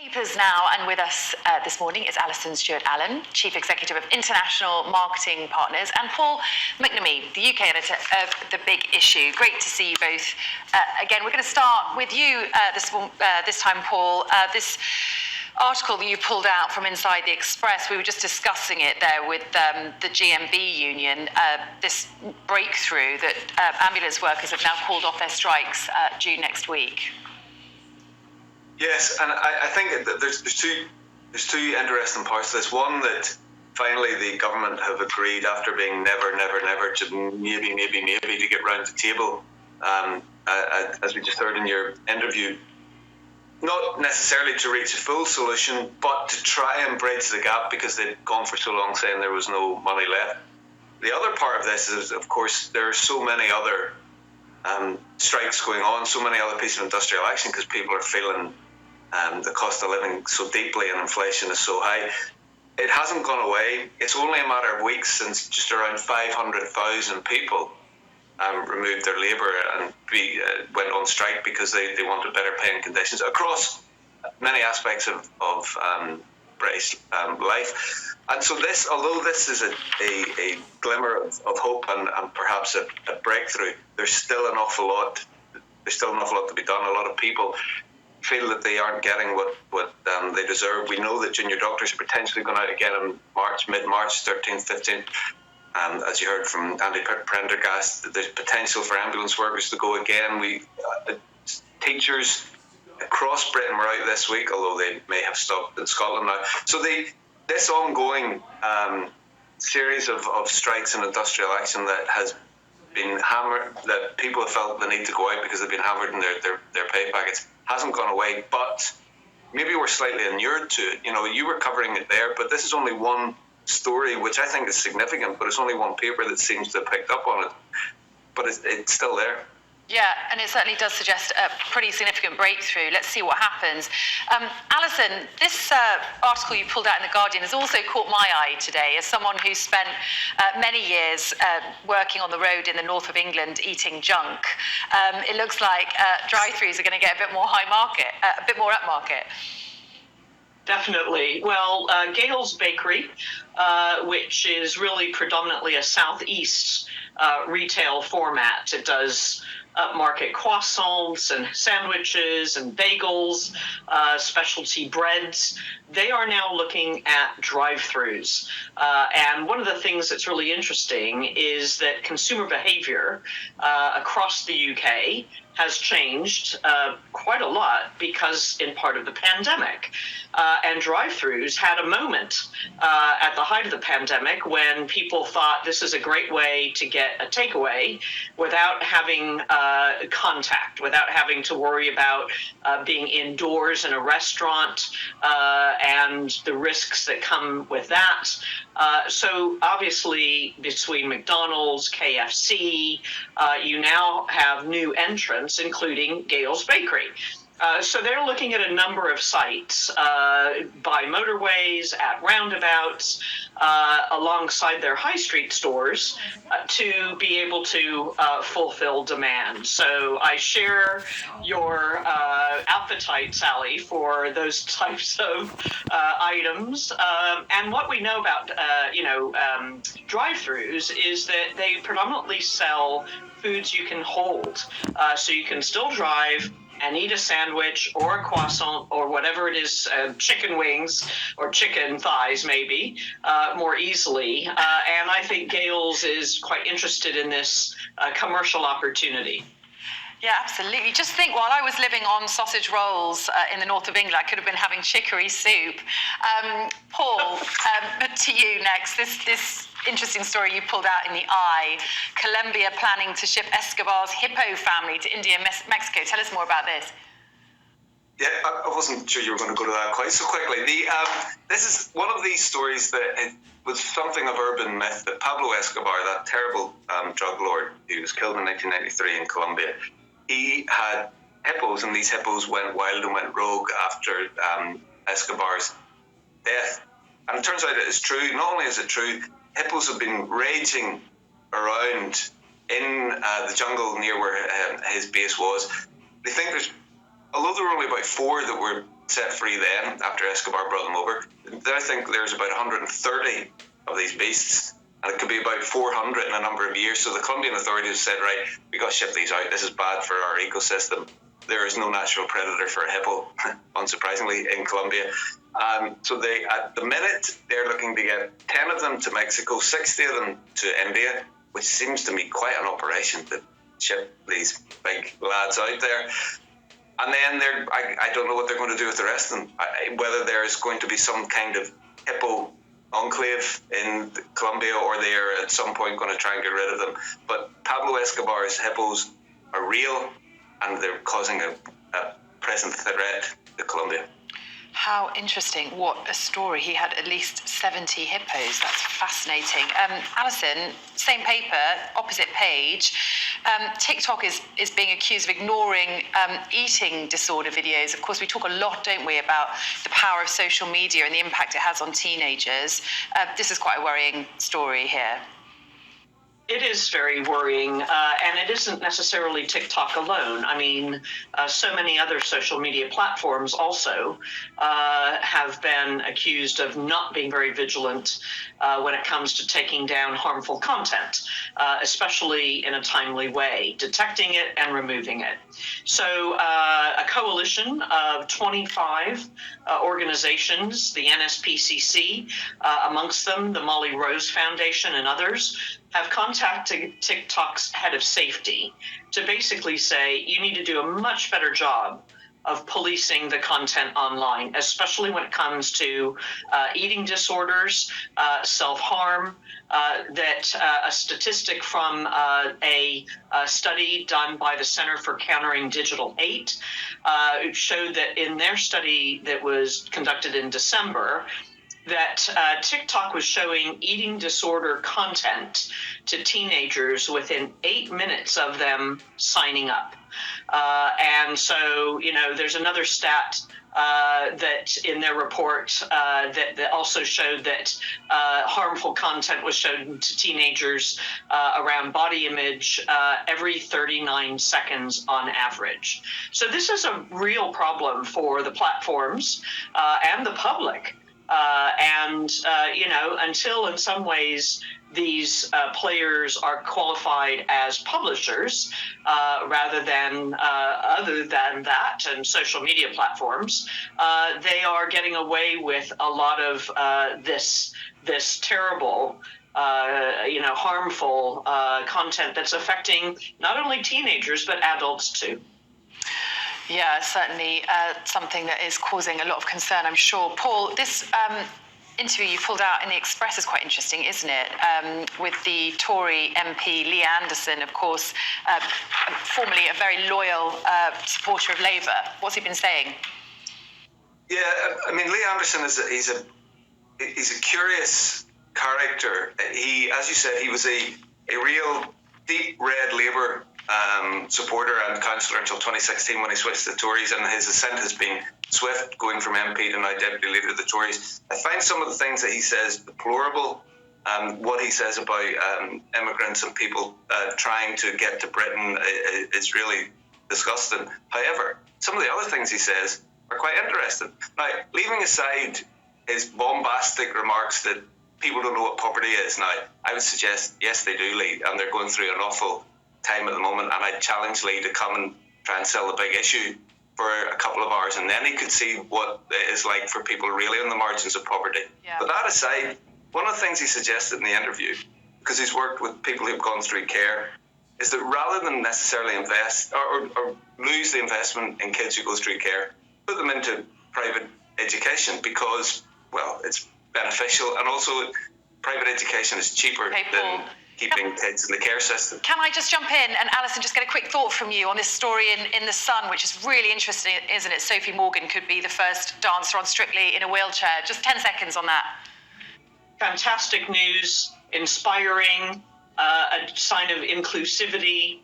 Keepers now, and with us this morning is Alison Stewart-Allen, Chief Executive of International Marketing Partners, and Paul McNamee, the UK editor of The Big Issue. Great to see you both again. We're going to start with you this time, Paul. This article that you pulled out from inside the Express, we were just discussing it there with the GMB union, this breakthrough that ambulance workers have now called off their strikes due next week. Yes, and I think that there's two interesting parts to this. One, that finally the government have agreed, after being never to maybe to get round the table, as we just heard in your interview, not necessarily to reach a full solution, but to try and bridge the gap, because they'd gone for so long saying there was no money left. The other part of this is, of course, there are so many other strikes going on, so many other pieces of industrial action, because people are feeling the cost of living so deeply and inflation is so high. It hasn't gone away. It's only a matter of weeks since just around 500,000 people removed their labour and went on strike because they wanted better paying conditions across many aspects of British life. And so this, although this is a glimmer of hope and perhaps a breakthrough, there's still an awful lot to be done. A lot of people feel that they aren't getting what they deserve. We know that junior doctors are potentially going out again in mid-March, 13th, 15th. As you heard from Andy Prendergast, there's potential for ambulance workers to go again. Teachers across Britain were out this week, although they may have stopped in Scotland now. So this ongoing series of strikes and industrial action that has been hammered, that people have felt the need to go out because they've been hammered in their pay packets, hasn't gone away, but maybe we're slightly inured to it. You know, you were covering it there, but this is only one story, which I think is significant, but it's only one paper that seems to have picked up on it. But it's still there. Yeah, and it certainly does suggest a pretty significant breakthrough. Let's see what happens. Alison, this article you pulled out in The Guardian has also caught my eye today as someone who spent many years working on the road in the north of England eating junk. It looks like drive-thrus are going to get a bit more a bit more upmarket. Definitely. Well, Gale's Bakery, which is really predominantly a southeast retail format. It does upmarket croissants and sandwiches and bagels, specialty breads. They are now looking at drive-thrus. And one of the things that's really interesting is that consumer behavior across the UK has changed quite a lot because in part of the pandemic. And drive-thrus had a moment at the height of the pandemic when people thought this is a great way to get a takeaway without having contact, without having to worry about being indoors in a restaurant and the risks that come with that. So obviously between McDonald's, KFC, you now have new entrants, including Gale's Bakery. So they're looking at a number of sites by motorways, at roundabouts, alongside their high street stores to be able to fulfill demand. So I share your appetite, Sally, for those types of items. And what we know about, drive-thrus is that they predominantly sell foods you can hold. So you can still drive and eat a sandwich or a croissant or whatever it is, chicken wings or chicken thighs maybe, more easily. And I think Gale's is quite interested in this commercial opportunity. Yeah, absolutely. Just think, while I was living on sausage rolls in the north of England, I could have been having chicory soup. Paul, to you next. This interesting story you pulled out in the Eye. Colombia planning to ship Escobar's hippo family to India and Mexico. Tell us more about this. Yeah, I wasn't sure you were going to go to that quite so quickly. This is one of these stories that it was something of urban myth that Pablo Escobar, that terrible drug lord who was killed in 1993 in Colombia, he had hippos, and these hippos went wild and went rogue after Escobar's death. And it turns out it is true. Not only is it true, hippos have been raging around in the jungle near where his base was. They think although there were only about 4 that were set free then after Escobar brought them over. I think there's about 130 of these beasts, and it could be about 400 in a number of years. So the Colombian authorities said, right, we got to ship these out. This is bad for our ecosystem. There is no natural predator for a hippo, unsurprisingly, in Colombia. So they, at the minute, they're looking to get 10 of them to Mexico, 60 of them to India, which seems to me quite an operation to ship these big lads out there. And then I don't know what they're going to do with the rest of them. Whether there's going to be some kind of hippo enclave in Colombia, or they are at some point going to try and get rid of them. But Pablo Escobar's hippos are real, and they're causing a present threat to Colombia. How interesting. What a story. He had at least 70 hippos. That's fascinating. Alison, same paper, opposite page. TikTok is being accused of ignoring eating disorder videos. Of course, we talk a lot, don't we, about the power of social media and the impact it has on teenagers. This is quite a worrying story here. It is very worrying, and it isn't necessarily TikTok alone. I mean, so many other social media platforms also have been accused of not being very vigilant when it comes to taking down harmful content, especially in a timely way, detecting it and removing it. So a coalition of 25 organizations, the NSPCC, amongst them the Molly Rose Foundation and others, have contacted TikTok's head of safety to basically say, you need to do a much better job of policing the content online, especially when it comes to eating disorders, self-harm. A statistic from a study done by the Center for Countering Digital Hate showed that in their study that was conducted in December, that TikTok was showing eating disorder content to teenagers within 8 minutes of them signing up. And so, there's another stat that in their report that also showed that harmful content was shown to teenagers around body image every 39 seconds on average. So this is a real problem for the platforms and the public. Until in some ways these players are qualified as publishers rather than other than that and social media platforms, they are getting away with a lot of this terrible harmful content that's affecting not only teenagers but adults too. Yeah, certainly something that is causing a lot of concern, I'm sure. Paul, this interview you pulled out in the Express is quite interesting, isn't it? With the Tory MP Lee Anderson, of course, formerly a very loyal supporter of Labour. What's he been saying? Yeah, I mean, Lee Anderson he's a curious character. He, as you said, he was a real deep red Labour supporter and councillor until 2016 when he switched to the Tories, and his ascent has been swift, going from MP to now deputy leader of the Tories. I find some of the things that he says deplorable. What he says about immigrants and people trying to get to Britain is really disgusting. However, some of the other things he says are quite interesting. Now, leaving aside his bombastic remarks that people don't know what poverty is now, I would suggest, yes, they do, Lee, and they're going through an awful time at the moment, and I'd challenge Lee to come and try and sell the big issue for a couple of hours, and then he could see what it is like for people really on the margins of poverty. Yeah. But that aside, one of the things he suggested in the interview, because he's worked with people who've gone through care, is that rather than necessarily invest or lose the investment in kids who go through care, put them into private education because, well, it's beneficial, and also private education is cheaper than keeping kids in the care system. Can I just jump in and, Alison, just get a quick thought from you on this story in The Sun, which is really interesting, isn't it? Sophie Morgan could be the first dancer on Strictly in a wheelchair. Just 10 seconds on that. Fantastic news, inspiring, a sign of inclusivity,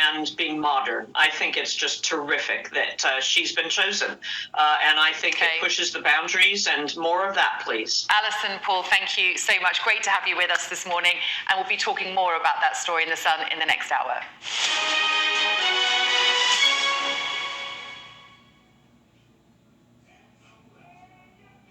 and being modern. I think it's just terrific that she's been chosen. And I think it pushes the boundaries, and more of that, please. Alison, Paul, thank you so much. Great to have you with us this morning. And we'll be talking more about that story in The Sun in the next hour.